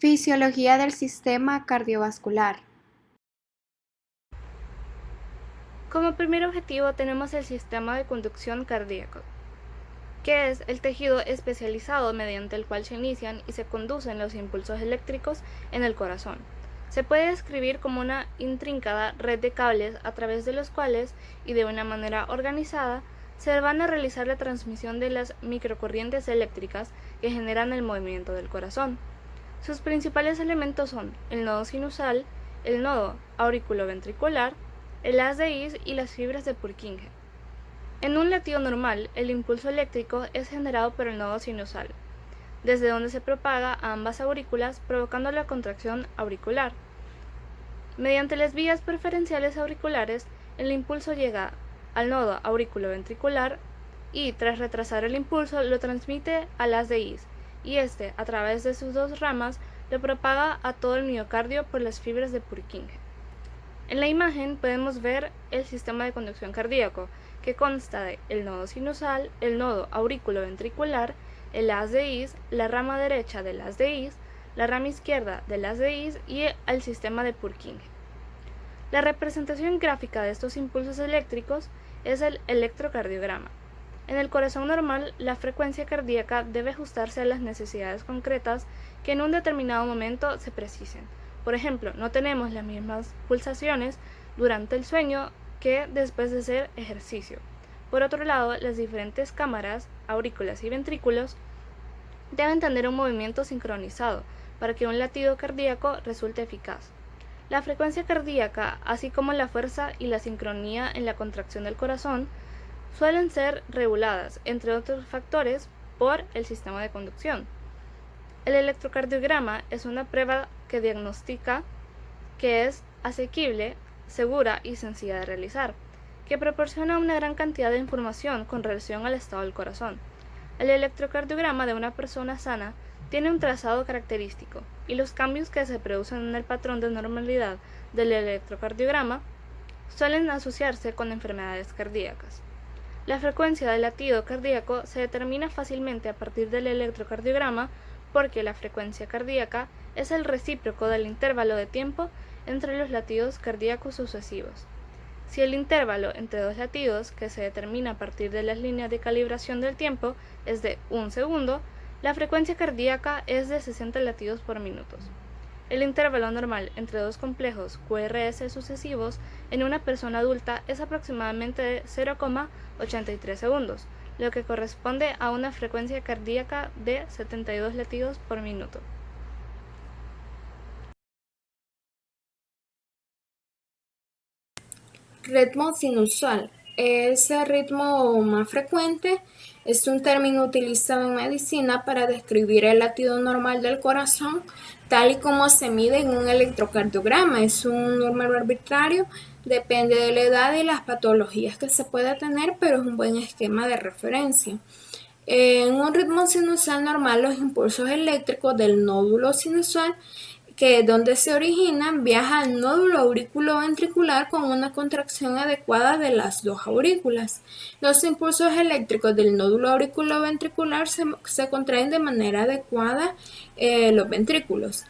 Fisiología del sistema cardiovascular. Como primer objetivo tenemos el sistema de conducción cardíaco, que es el tejido especializado mediante el cual se inician y se conducen los impulsos eléctricos en el corazón. Se puede describir como una intrincada red de cables a través de los cuales y de una manera organizada se van a realizar la transmisión de las microcorrientes eléctricas que generan el movimiento del corazón. Sus principales elementos son el nodo sinusal, el nodo auriculoventricular, el haz de His y las fibras de Purkinje. En un latido normal, el impulso eléctrico es generado por el nodo sinusal, desde donde se propaga a ambas aurículas provocando la contracción auricular. Mediante las vías preferenciales auriculares, el impulso llega al nodo auriculoventricular y, tras retrasar el impulso, lo transmite al haz de His, y este, a través de sus dos ramas, lo propaga a todo el miocardio por las fibras de Purkinje. En la imagen podemos ver el sistema de conducción cardíaco, que consta de el nodo sinusal, el nodo auriculoventricular, el haz de His, la rama derecha del haz de His, la rama izquierda del haz de His y el sistema de Purkinje. La representación gráfica de estos impulsos eléctricos es el electrocardiograma. En el corazón normal, la frecuencia cardíaca debe ajustarse a las necesidades concretas que en un determinado momento se precisen. Por ejemplo, no tenemos las mismas pulsaciones durante el sueño que después de hacer ejercicio. Por otro lado, las diferentes cámaras, aurículas y ventrículos deben tener un movimiento sincronizado para que un latido cardíaco resulte eficaz. La frecuencia cardíaca, así como la fuerza y la sincronía en la contracción del corazón, suelen ser reguladas, entre otros factores, por el sistema de conducción. El electrocardiograma es una prueba que diagnostica que es asequible, segura y sencilla de realizar, que proporciona una gran cantidad de información con relación al estado del corazón. El electrocardiograma de una persona sana tiene un trazado característico, y los cambios que se producen en el patrón de normalidad del electrocardiograma suelen asociarse con enfermedades cardíacas. La frecuencia del latido cardíaco se determina fácilmente a partir del electrocardiograma porque la frecuencia cardíaca es el recíproco del intervalo de tiempo entre los latidos cardíacos sucesivos. Si el intervalo entre dos latidos, que se determina a partir de las líneas de calibración del tiempo, es de 1 segundo, la frecuencia cardíaca es de 60 latidos por minuto. El intervalo normal entre dos complejos QRS sucesivos en una persona adulta es aproximadamente de 0,83 segundos, lo que corresponde a una frecuencia cardíaca de 72 latidos por minuto. Ritmo sinusal. Ese ritmo más frecuente es un término utilizado en medicina para describir el latido normal del corazón, tal y como se mide en un electrocardiograma. Es un número arbitrario, depende de la edad y las patologías que se pueda tener, pero es un buen esquema de referencia. En un ritmo sinusal normal, los impulsos eléctricos del nódulo sinusal, que es donde se originan, viajan al nódulo auriculoventricular con una contracción adecuada de las dos aurículas. Los impulsos eléctricos del nódulo auriculoventricular se contraen de manera adecuada los ventrículos.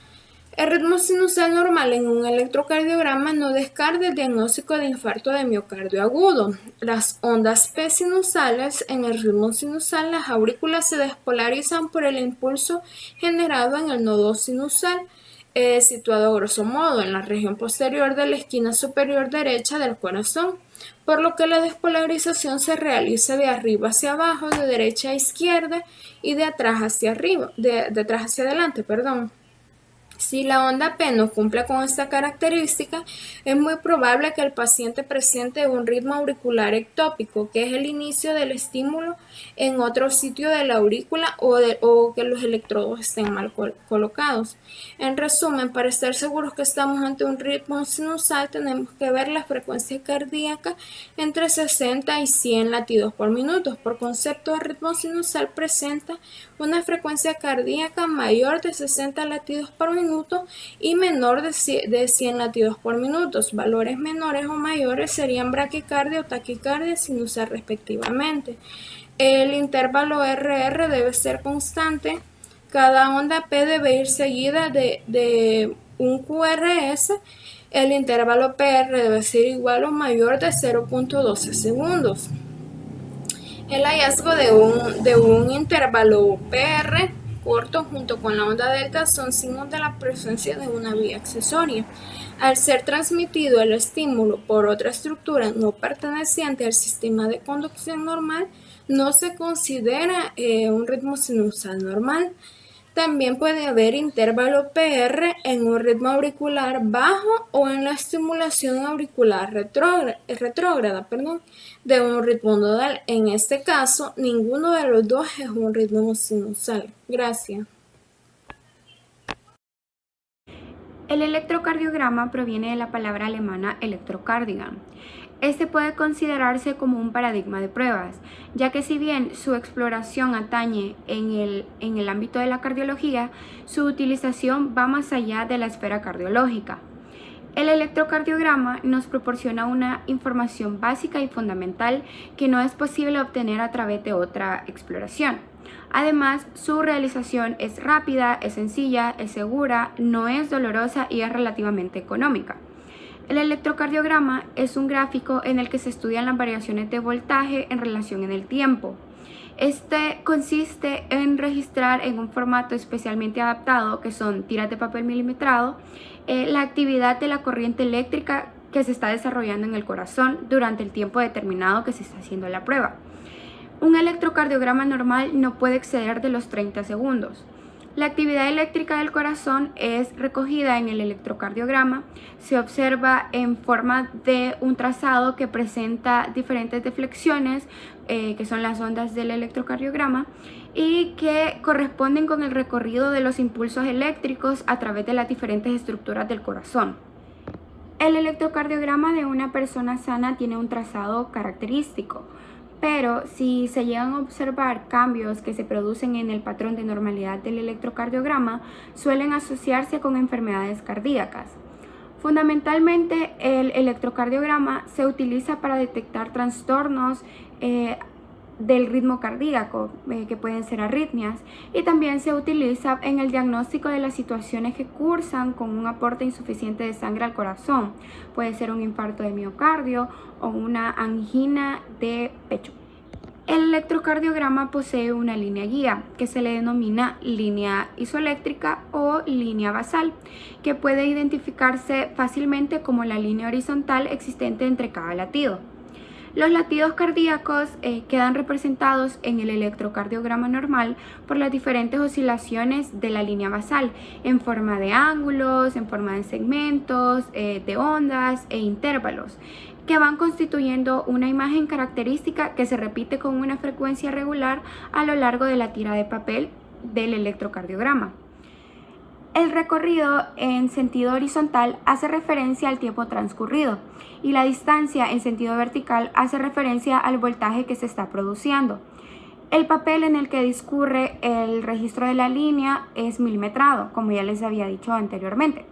El ritmo sinusal normal en un electrocardiograma no descarta el diagnóstico de infarto de miocardio agudo. Las ondas P sinusales en el ritmo sinusal, las aurículas se despolarizan por el impulso generado en el nodo sinusal, situado grosso modo en la región posterior de la esquina superior derecha del corazón, por lo que la despolarización se realiza de arriba hacia abajo, de derecha a izquierda y de atrás hacia arriba, de atrás hacia adelante, perdón. Si la onda P no cumple con esta característica, es muy probable que el paciente presente un ritmo auricular ectópico, que es el inicio del estímulo en otro sitio de la aurícula o que los electrodos estén mal colocados. En resumen, para estar seguros que estamos ante un ritmo sinusal, tenemos que ver la frecuencia cardíaca entre 60 y 100 latidos por minuto. Por concepto, el ritmo sinusal presenta una frecuencia cardíaca mayor de 60 latidos por minuto y menor de 100 latidos por minuto. Valores menores o mayores serían bradicardia o taquicardia sinusal respectivamente. El intervalo RR debe ser constante Cada onda P debe ir seguida de un QRS. El intervalo PR debe ser igual o mayor de 0.12 segundos. El hallazgo de un intervalo PR corto junto con la onda delta son signos de la presencia de una vía accesoria. Al ser transmitido el estímulo por otra estructura no perteneciente al sistema de conducción normal, no se considera un ritmo sinusal normal. También puede haber intervalo PR en un ritmo auricular bajo o en la estimulación auricular retrógrada, de un ritmo nodal. En este caso, ninguno de los dos es un ritmo sinusal. Gracias. El electrocardiograma proviene de la palabra alemana Elektrokardigan. Este puede considerarse como un paradigma de pruebas, ya que si bien su exploración atañe en el ámbito de la cardiología, su utilización va más allá de la esfera cardiológica. El electrocardiograma nos proporciona una información básica y fundamental que no es posible obtener a través de otra exploración. Además, su realización es rápida, es sencilla, es segura, no es dolorosa y es relativamente económica. El electrocardiograma es un gráfico en el que se estudian las variaciones de voltaje en relación en el tiempo. Este consiste en registrar en un formato especialmente adaptado, que son tiras de papel milimetrado, la actividad de la corriente eléctrica que se está desarrollando en el corazón durante el tiempo determinado que se está haciendo la prueba. Un electrocardiograma normal no puede exceder de los 30 segundos. La actividad eléctrica del corazón es recogida en el electrocardiograma, se observa en forma de un trazado que presenta diferentes deflexiones, que son las ondas del electrocardiograma, y que corresponden con el recorrido de los impulsos eléctricos a través de las diferentes estructuras del corazón. El electrocardiograma de una persona sana tiene un trazado característico, pero si se llegan a observar cambios que se producen en el patrón de normalidad del electrocardiograma, suelen asociarse con enfermedades cardíacas. Fundamentalmente, el electrocardiograma se utiliza para detectar trastornos del ritmo cardíaco, que pueden ser arritmias, y también se utiliza en el diagnóstico de las situaciones que cursan con un aporte insuficiente de sangre al corazón. Puede ser un infarto de miocardio o una angina de pecho. El electrocardiograma posee una línea guía que se le denomina línea isoeléctrica o línea basal, que puede identificarse fácilmente como la línea horizontal existente entre cada latido. Los latidos cardíacos quedan representados en el electrocardiograma normal por las diferentes oscilaciones de la línea basal, en forma de ángulos, en forma de segmentos, de ondas e intervalos, que van constituyendo una imagen característica que se repite con una frecuencia regular a lo largo de la tira de papel del electrocardiograma. El recorrido en sentido horizontal hace referencia al tiempo transcurrido y la distancia en sentido vertical hace referencia al voltaje que se está produciendo. El papel en el que discurre el registro de la línea es milimetrado, como ya les había dicho anteriormente.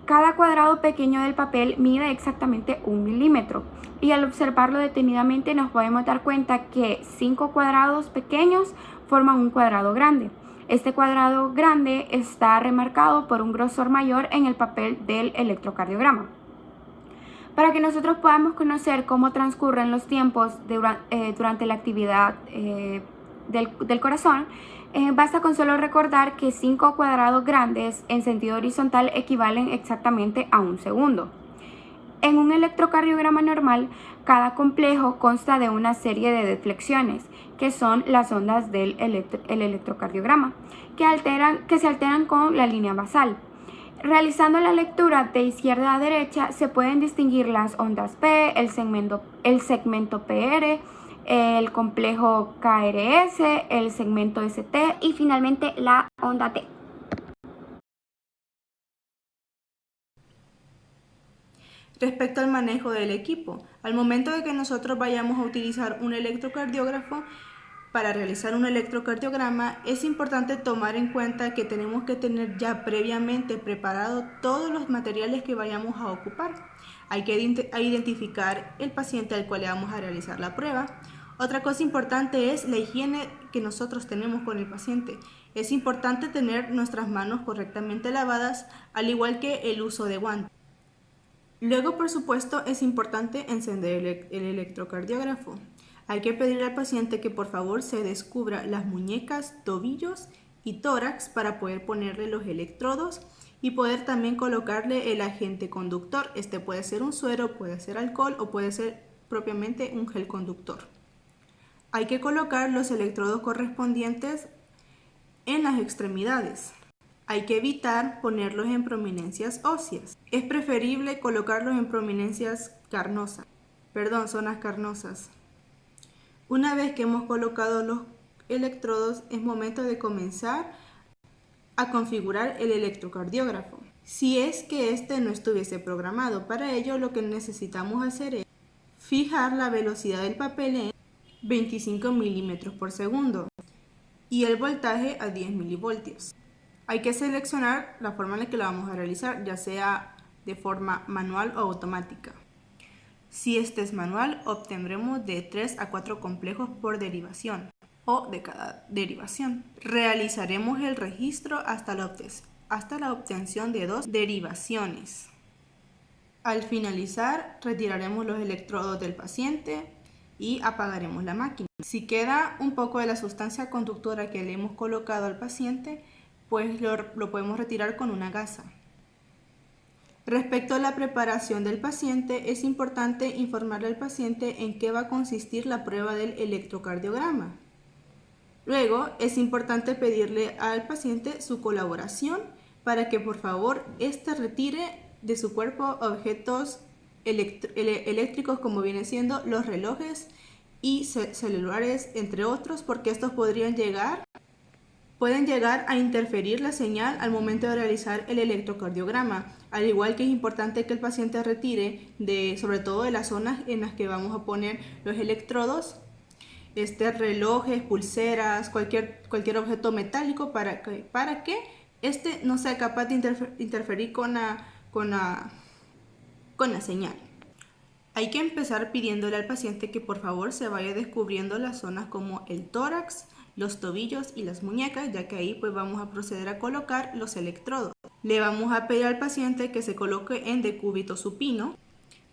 Cada cuadrado pequeño del papel mide exactamente 1 milímetro y al observarlo detenidamente nos podemos dar cuenta que 5 cuadrados pequeños forman un cuadrado grande. Este cuadrado grande está remarcado por un grosor mayor en el papel del electrocardiograma. Para que nosotros podamos conocer cómo transcurren los tiempos durante la actividad del corazón, basta con solo recordar que 5 cuadrados grandes en sentido horizontal equivalen exactamente a 1 segundo. En un electrocardiograma normal, cada complejo consta de una serie de deflexiones, que son las ondas del electrocardiograma, que se alteran con la línea basal. Realizando la lectura de izquierda a derecha, se pueden distinguir las ondas P, el segmento PR, el complejo KRS, el segmento ST y finalmente la onda T. Respecto al manejo del equipo, al momento de que nosotros vayamos a utilizar un electrocardiógrafo para realizar un electrocardiograma, es importante tomar en cuenta que tenemos que tener ya previamente preparado todos los materiales que vayamos a ocupar. Hay que identificar el paciente al cual le vamos a realizar la prueba. Otra cosa importante es la higiene que nosotros tenemos con el paciente. Es importante tener nuestras manos correctamente lavadas, al igual que el uso de guantes. Luego, por supuesto, es importante encender el electrocardiógrafo. Hay que pedirle al paciente que por favor se descubra las muñecas, tobillos y tórax para poder ponerle los electrodos y poder también colocarle el agente conductor. Este puede ser un suero, puede ser alcohol o puede ser propiamente un gel conductor. Hay que colocar los electrodos correspondientes en las extremidades. Hay que evitar ponerlos en prominencias óseas. Es preferible colocarlos en prominencias zonas carnosas. Una vez que hemos colocado los electrodos, es momento de comenzar a configurar el electrocardiógrafo. Si es que este no estuviese programado, para ello lo que necesitamos hacer es fijar la velocidad del papel en 25 milímetros por segundo y el voltaje a 10 milivoltios. Hay que seleccionar la forma en la que lo vamos a realizar, ya sea de forma manual o automática. Si este es manual, obtendremos de 3 a 4 complejos por derivación o de cada derivación. Realizaremos el registro hasta la obtención de 2 derivaciones. Al finalizar, retiraremos los electrodos del paciente y apagaremos la máquina. Si queda un poco de la sustancia conductora que le hemos colocado al paciente, pues lo podemos retirar con una gasa. Respecto a la preparación del paciente, es importante informarle al paciente en qué va a consistir la prueba del electrocardiograma. Luego, es importante pedirle al paciente su colaboración para que por favor éste retire de su cuerpo objetos eléctricos como vienen siendo los relojes y celulares, entre otros, porque estos pueden llegar a interferir la señal al momento de realizar el electrocardiograma, al igual que es importante que el paciente retire sobre todo de las zonas en las que vamos a poner los electrodos, relojes, pulseras, cualquier objeto metálico para que este no sea capaz de interferir con la señal. Hay que empezar pidiéndole al paciente que por favor se vaya descubriendo las zonas como el tórax, los tobillos y las muñecas, ya que ahí pues vamos a proceder a colocar los electrodos. Le vamos a pedir al paciente que se coloque en decúbito supino.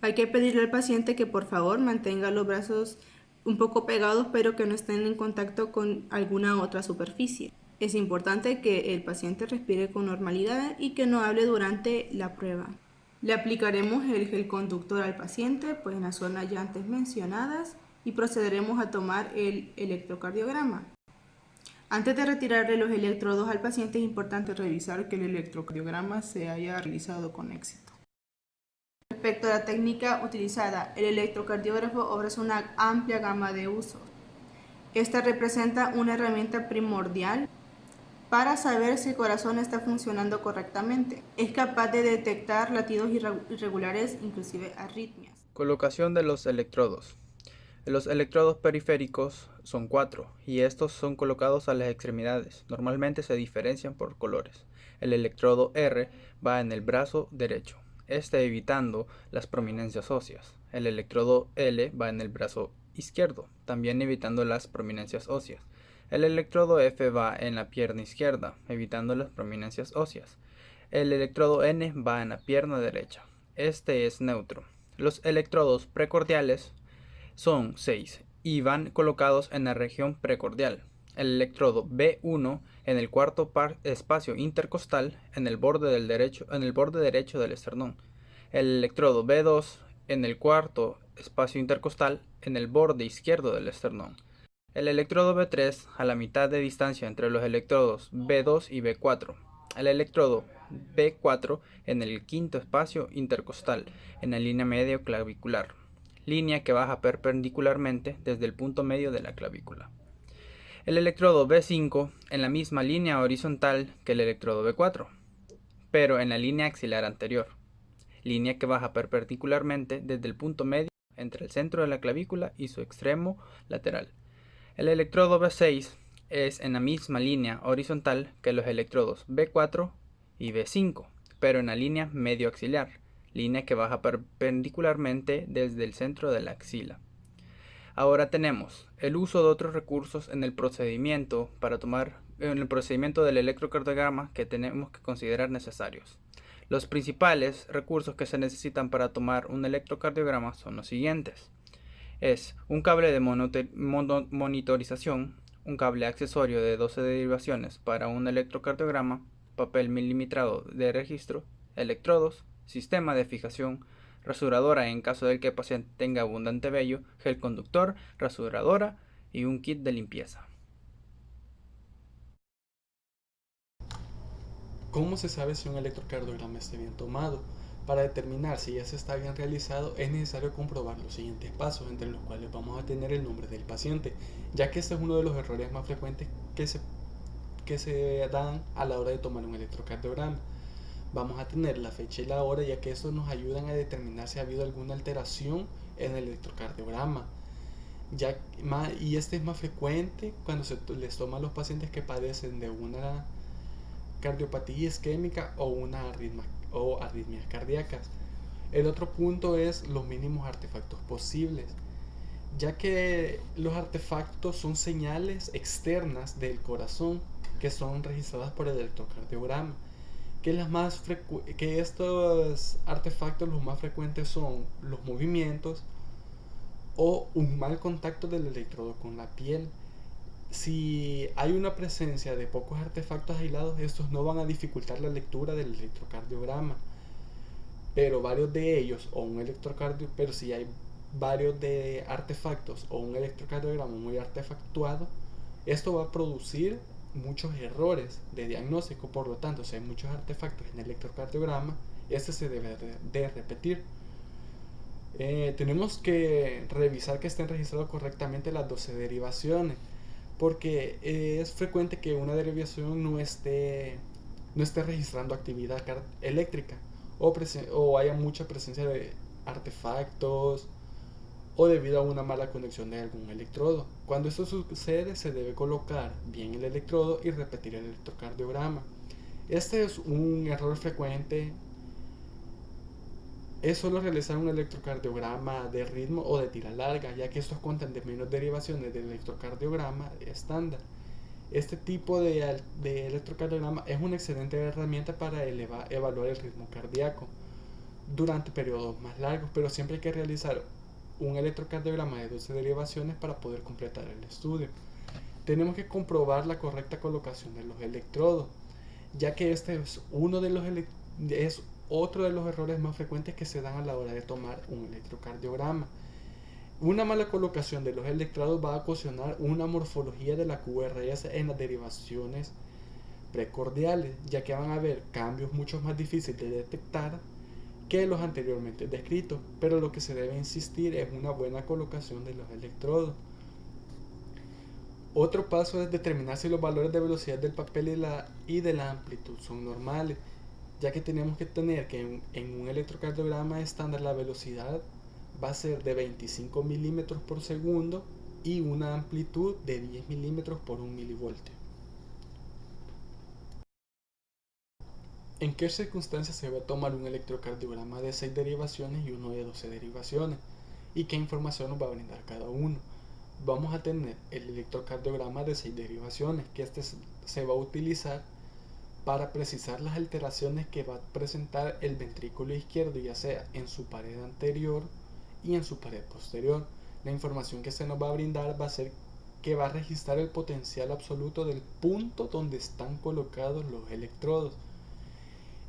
Hay que pedirle al paciente que por favor mantenga los brazos un poco pegados, pero que no estén en contacto con alguna otra superficie. Es importante que el paciente respire con normalidad y que no hable durante la prueba. Le aplicaremos el gel conductor al paciente, pues en las zonas ya antes mencionadas, y procederemos a tomar el electrocardiograma. Antes de retirarle los electrodos al paciente es importante revisar que el electrocardiograma se haya realizado con éxito. Respecto a la técnica utilizada, el electrocardiógrafo ofrece una amplia gama de usos. Esta representa una herramienta primordial para saber si el corazón está funcionando correctamente. Es capaz de detectar latidos irregulares, inclusive arritmias. Colocación de los electrodos. Los electrodos periféricos son 4 y estos son colocados a las extremidades. Normalmente se diferencian por colores. El electrodo R va en el brazo derecho, evitando las prominencias óseas. El electrodo L va en el brazo izquierdo, también evitando las prominencias óseas. El electrodo F va en la pierna izquierda, evitando las prominencias óseas. El electrodo N va en la pierna derecha. Este es neutro. Los electrodos precordiales son 6 y van colocados en la región precordial. El electrodo B1 en el cuarto espacio intercostal en el borde derecho del esternón. El electrodo B2 en el cuarto espacio intercostal en el borde izquierdo del esternón. El electrodo B3 a la mitad de distancia entre los electrodos B2 y B4. El electrodo B4 en el quinto espacio intercostal en la línea medio clavicular, línea que baja perpendicularmente desde el punto medio de la clavícula. El electrodo B5 en la misma línea horizontal que el electrodo B4, pero en la línea axilar anterior, línea que baja perpendicularmente desde el punto medio entre el centro de la clavícula y su extremo lateral. El electrodo B6 es en la misma línea horizontal que los electrodos B4 y B5, pero en la línea medio axilar, línea que baja perpendicularmente desde el centro de la axila. Ahora tenemos el uso de otros recursos en el procedimiento para tomar en el procedimiento del electrocardiograma que tenemos que considerar necesarios. Los principales recursos que se necesitan para tomar un electrocardiograma son los siguientes. Es un cable de monitorización, un cable accesorio de 12 derivaciones para un electrocardiograma, papel milimetrado de registro, electrodos, sistema de fijación, rasuradora en caso de que el paciente tenga abundante vello, gel conductor, rasuradora y un kit de limpieza. ¿Cómo se sabe si un electrocardiograma está bien tomado? Para determinar si ya se está bien realizado es necesario comprobar los siguientes pasos, entre los cuales vamos a tener el nombre del paciente, ya que este es uno de los errores más frecuentes que se dan a la hora de tomar un electrocardiograma. Vamos a tener la fecha y la hora, ya que estos nos ayudan a determinar si ha habido alguna alteración en el electrocardiograma. Y este es más frecuente cuando se les toma a los pacientes que padecen de una cardiopatía isquémica o arritmias cardíacas. El otro punto es los mínimos artefactos posibles, ya que los artefactos son señales externas del corazón que son registradas por el electrocardiograma. Que estos artefactos los más frecuentes son los movimientos o un mal contacto del electrodo con la piel. Si hay una presencia de pocos artefactos aislados, estos no van a dificultar la lectura del electrocardiograma. Pero si hay varios de artefactos o un electrocardiograma muy artefactuado, esto va a producir muchos errores de diagnóstico. Por lo tanto, si hay muchos artefactos en el electrocardiograma, este se debe de repetir. Tenemos que revisar que estén registradas correctamente las 12 derivaciones, porque es frecuente que una derivación no esté registrando actividad eléctrica o haya mucha presencia de artefactos o debido a una mala conexión de algún electrodo. Cuando esto sucede, se debe colocar bien el electrodo y repetir el electrocardiograma. Este es un error frecuente. Es solo realizar un electrocardiograma de ritmo o de tira larga, ya que estos cuentan de menos derivaciones del electrocardiograma estándar. Este tipo de electrocardiograma es una excelente herramienta para evaluar el ritmo cardíaco durante periodos más largos, pero siempre hay que realizar un electrocardiograma de 12 derivaciones para poder completar el estudio. Tenemos que comprobar la correcta colocación de los electrodos, ya que este es otro de los errores más frecuentes que se dan a la hora de tomar un electrocardiograma. Una mala colocación de los electrodos va a ocasionar una morfología de la QRS en las derivaciones precordiales, ya que van a haber cambios mucho más difíciles de detectar que los anteriormente descritos, pero lo que se debe insistir es una buena colocación de los electrodos. Otro paso es determinar si los valores de velocidad del papel y de la amplitud son normales, ya que tenemos que tener que en un electrocardiograma estándar la velocidad va a ser de 25 milímetros por segundo y una amplitud de 10 milímetros por 1 milivoltio. ¿En qué circunstancias se va a tomar un electrocardiograma de 6 derivaciones y uno de 12 derivaciones? ¿Y qué información nos va a brindar cada uno? Vamos a tener el electrocardiograma de 6 derivaciones, que se va a utilizar para precisar las alteraciones que va a presentar el ventrículo izquierdo, ya sea en su pared anterior y en su pared posterior. La información que se nos va a brindar va a ser que va a registrar el potencial absoluto del punto donde están colocados los electrodos.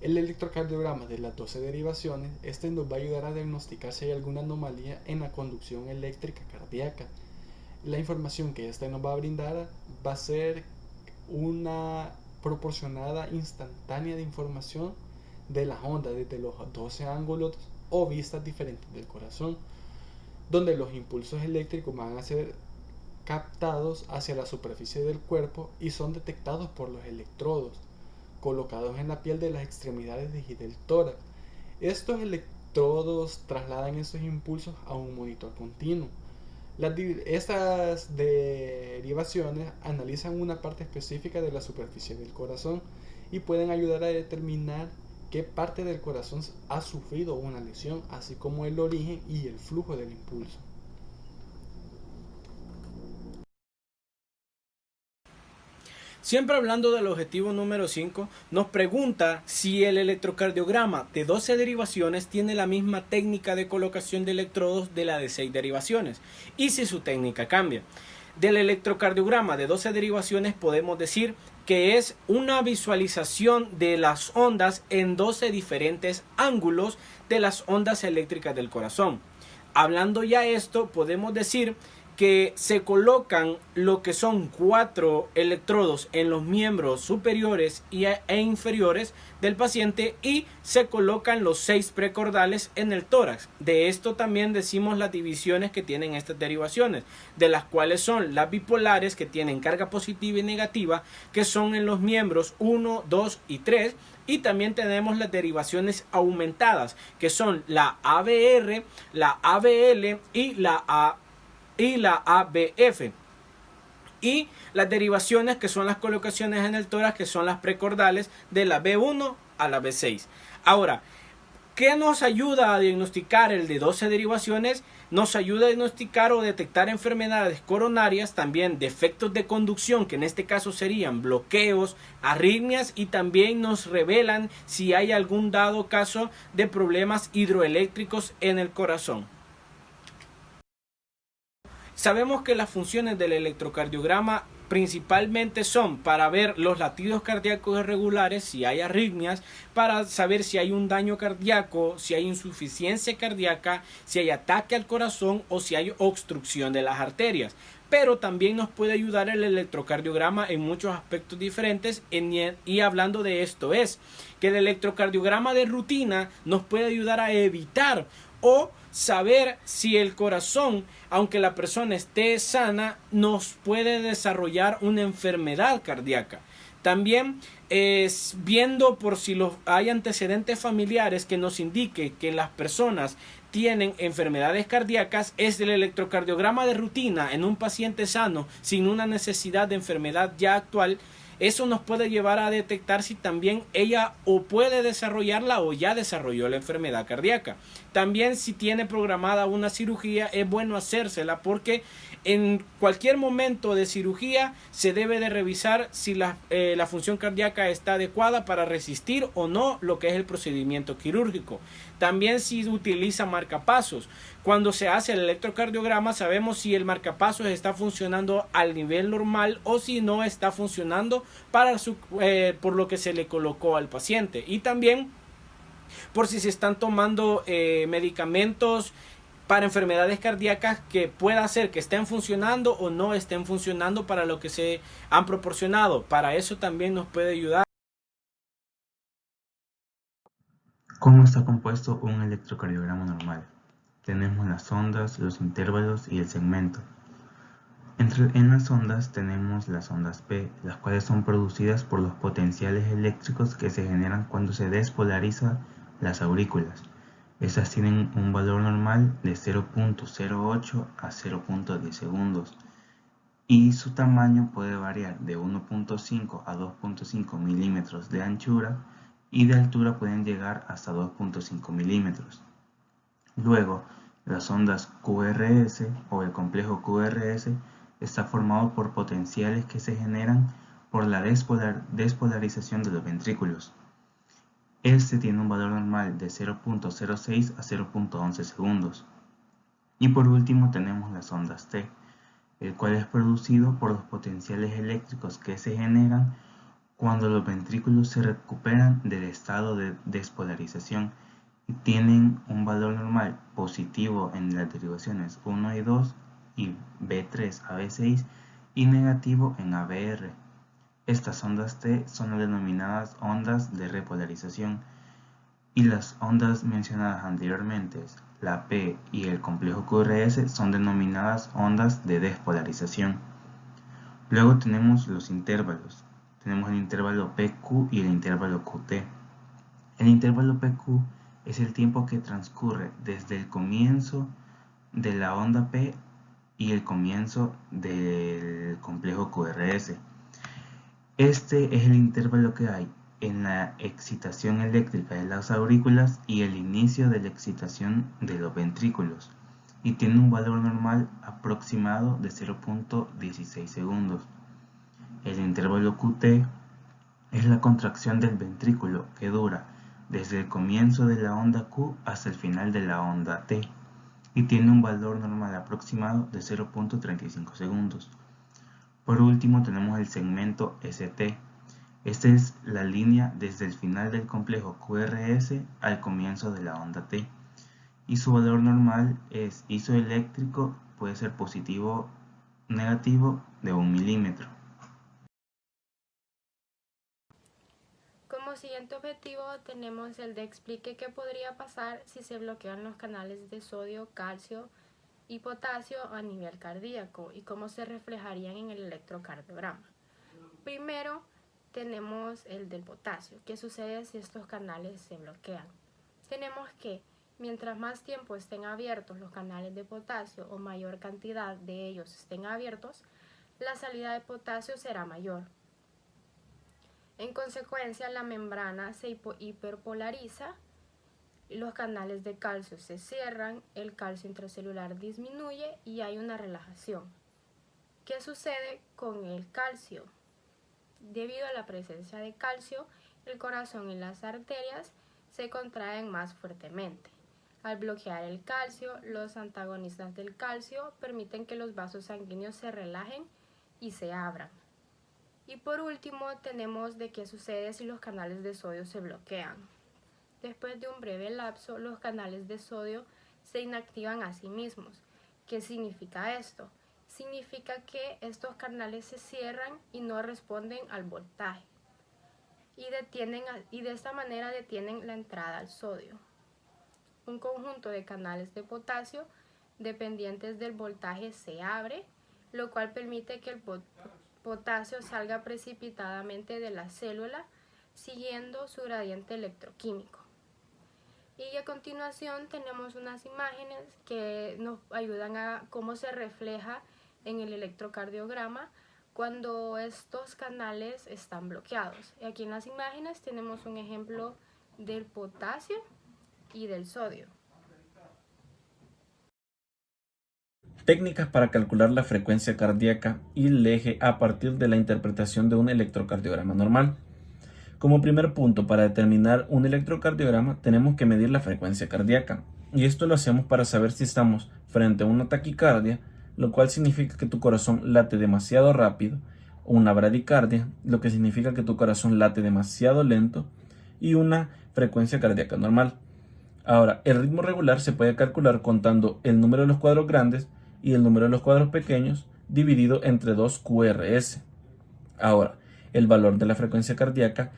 El electrocardiograma de las 12 derivaciones, nos va a ayudar a diagnosticar si hay alguna anomalía en la conducción eléctrica cardíaca. La información que nos va a brindar va a ser una proporcionada instantánea de información de las ondas desde los 12 ángulos o vistas diferentes del corazón, donde los impulsos eléctricos van a ser captados hacia la superficie del cuerpo y son detectados por los electrodos colocados en la piel de las extremidades y del tórax. Estos electrodos trasladan estos impulsos a un monitor continuo. Estas derivaciones analizan una parte específica de la superficie del corazón y pueden ayudar a determinar qué parte del corazón ha sufrido una lesión, así como el origen y el flujo del impulso. Siempre hablando del objetivo número 5, nos pregunta si el electrocardiograma de 12 derivaciones tiene la misma técnica de colocación de electrodos de la de 6 derivaciones y si su técnica cambia. Del electrocardiograma de 12 derivaciones podemos decir que es una visualización de las ondas en 12 diferentes ángulos de las ondas eléctricas del corazón. Hablando ya esto, podemos decir que se colocan lo que son 4 electrodos en los miembros superiores e inferiores del paciente y se colocan los 6 precordales en el tórax. De esto también decimos las divisiones que tienen estas derivaciones, de las cuales son las bipolares, que tienen carga positiva y negativa, que son en los miembros 1, 2 y 3. Y también tenemos las derivaciones aumentadas, que son la ABR, la ABL y la ABF. Y las derivaciones que son las colocaciones en el tórax, que son las precordales de la B1 a la B6. Ahora, ¿qué nos ayuda a diagnosticar el de 12 derivaciones? Nos ayuda a diagnosticar o detectar enfermedades coronarias, también defectos de conducción, que en este caso serían bloqueos, arritmias, y también nos revelan si hay algún dado caso de problemas hidroeléctricos en el corazón. Sabemos que las funciones del electrocardiograma principalmente son para ver los latidos cardíacos irregulares, si hay arritmias, para saber si hay un daño cardíaco, si hay insuficiencia cardíaca, si hay ataque al corazón o si hay obstrucción de las arterias. Pero también nos puede ayudar el electrocardiograma en muchos aspectos diferentes y hablando de esto es que el electrocardiograma de rutina nos puede ayudar a evitar o saber si el corazón, aunque la persona esté sana, nos puede desarrollar una enfermedad cardíaca. También viendo por si hay antecedentes familiares que nos indique que las personas tienen enfermedades cardíacas, es el electrocardiograma de rutina en un paciente sano sin una necesidad de enfermedad ya actual. Eso nos puede llevar a detectar si también ella o puede desarrollarla o ya desarrolló la enfermedad cardíaca. También si tiene programada una cirugía es bueno hacérsela porque en cualquier momento de cirugía se debe de revisar si la función cardíaca está adecuada para resistir o no lo que es el procedimiento quirúrgico. También si utiliza marcapasos. Cuando se hace el electrocardiograma sabemos si el marcapasos está funcionando al nivel normal o si no está funcionando por lo que se le colocó al paciente. Y también por si se están tomando medicamentos para enfermedades cardíacas que pueda hacer que estén funcionando o no estén funcionando para lo que se han proporcionado. Para eso también nos puede ayudar. ¿Cómo está compuesto un electrocardiograma normal? Tenemos las ondas, los intervalos y el segmento. En las ondas tenemos las ondas P, las cuales son producidas por los potenciales eléctricos que se generan cuando se despolariza las aurículas. Estas tienen un valor normal de 0.08 a 0.10 segundos y su tamaño puede variar de 1.5 a 2.5 milímetros de anchura y de altura pueden llegar hasta 2.5 milímetros. Luego, las ondas QRS o el complejo QRS está formado por potenciales que se generan por la despolarización de los ventrículos. Este tiene un valor normal de 0.06 a 0.11 segundos. Y por último tenemos las ondas T, el cual es producido por los potenciales eléctricos que se generan cuando los ventrículos se recuperan del estado de despolarización y tienen un valor normal positivo en las derivaciones 1 y 2 y B3 a B6 y negativo en ABR. Estas ondas T son las denominadas ondas de repolarización y las ondas mencionadas anteriormente, la P y el complejo QRS, son denominadas ondas de despolarización. Luego tenemos los intervalos. Tenemos el intervalo PQ y el intervalo QT. El intervalo PQ es el tiempo que transcurre desde el comienzo de la onda P y el comienzo del complejo QRS. Este es el intervalo que hay en la excitación eléctrica de las aurículas y el inicio de la excitación de los ventrículos y tiene un valor normal aproximado de 0.16 segundos. El intervalo QT es la contracción del ventrículo que dura desde el comienzo de la onda Q hasta el final de la onda T y tiene un valor normal aproximado de 0.35 segundos. Por último tenemos el segmento ST. Esta es la línea desde el final del complejo QRS al comienzo de la onda T y su valor normal es isoeléctrico, puede ser positivo o negativo, de 1 milímetro. Como siguiente objetivo tenemos el de explique qué podría pasar si se bloquean los canales de sodio, calcio y potasio a nivel cardíaco y cómo se reflejarían en el electrocardiograma. Primero tenemos el del potasio. ¿Qué sucede si estos canales se bloquean? Tenemos que mientras más tiempo estén abiertos los canales de potasio o mayor cantidad de ellos estén abiertos, la salida de potasio será mayor. En consecuencia, la membrana se hiperpolariza, los canales de calcio se cierran, el calcio intracelular disminuye y hay una relajación. ¿Qué sucede con el calcio? Debido a la presencia de calcio, el corazón y las arterias se contraen más fuertemente. Al bloquear el calcio, los antagonistas del calcio permiten que los vasos sanguíneos se relajen y se abran. Y por último tenemos de qué sucede si los canales de sodio se bloquean. Después de un breve lapso, los canales de sodio se inactivan a sí mismos. ¿Qué significa esto? Significa que estos canales se cierran y no responden al voltaje y de esta manera detienen la entrada al sodio. Un conjunto de canales de potasio dependientes del voltaje se abre, lo cual permite que el potasio salga precipitadamente de la célula siguiendo su gradiente electroquímico. Y a continuación tenemos unas imágenes que nos ayudan a cómo se refleja en el electrocardiograma cuando estos canales están bloqueados. Y aquí en las imágenes tenemos un ejemplo del potasio y del sodio. Técnicas para calcular la frecuencia cardíaca y el eje a partir de la interpretación de un electrocardiograma normal. Como primer punto, para determinar un electrocardiograma tenemos que medir la frecuencia cardíaca, y esto lo hacemos para saber si estamos frente a una taquicardia, lo cual significa que tu corazón late demasiado rápido, o una bradicardia, lo que significa que tu corazón late demasiado lento, y una frecuencia cardíaca normal. Ahora, el ritmo regular se puede calcular contando el número de los cuadros grandes y el número de los cuadros pequeños dividido entre 2 QRS. Ahora, el valor de la frecuencia cardíaca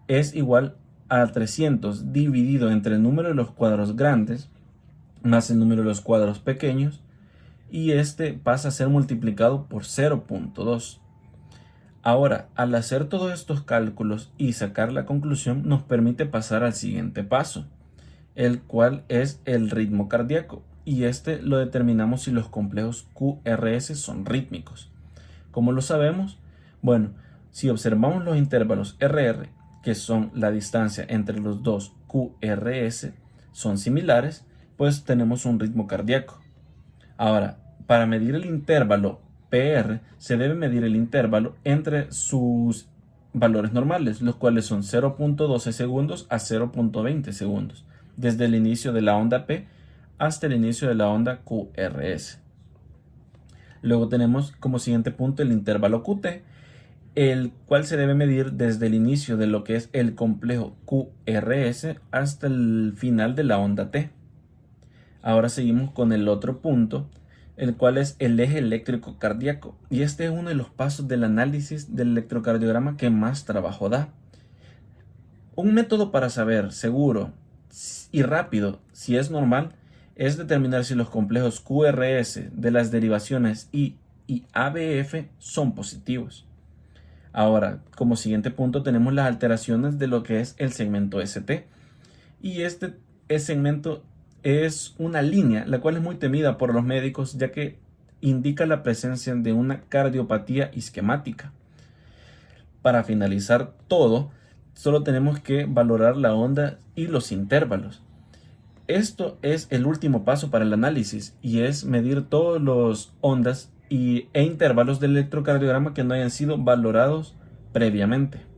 es igual a 300 dividido entre el número de los cuadros grandes más el número de los cuadros pequeños, y este pasa a ser multiplicado por 0.2. Ahora, al hacer todos estos cálculos y sacar la conclusión, nos permite pasar al siguiente paso, el cual es el ritmo cardíaco, y este lo determinamos si los complejos QRS son rítmicos. ¿Cómo lo sabemos? Bueno, si observamos los intervalos RR, que son la distancia entre los dos QRS, son similares, pues tenemos un ritmo cardíaco. Ahora, para medir el intervalo PR, se debe medir el intervalo entre sus valores normales, los cuales son 0.12 segundos a 0.20 segundos, desde el inicio de la onda P hasta el inicio de la onda QRS. Luego tenemos como siguiente punto el intervalo QT, el cual se debe medir desde el inicio de lo que es el complejo QRS hasta el final de la onda T. Ahora seguimos con el otro punto, el cual es el eje eléctrico cardíaco, y este es uno de los pasos del análisis del electrocardiograma que más trabajo da. Un método para saber seguro y rápido si es normal es determinar si los complejos QRS de las derivaciones I y ABF son positivos. Ahora, como siguiente punto tenemos las alteraciones de lo que es el segmento ST, y este segmento es una línea la cual es muy temida por los médicos, ya que indica la presencia de una cardiopatía isquemática. Para finalizar todo, solo tenemos que valorar la onda y los intervalos. Esto es el último paso para el análisis, y es medir todas las ondas e intervalos del electrocardiograma que no hayan sido valorados previamente.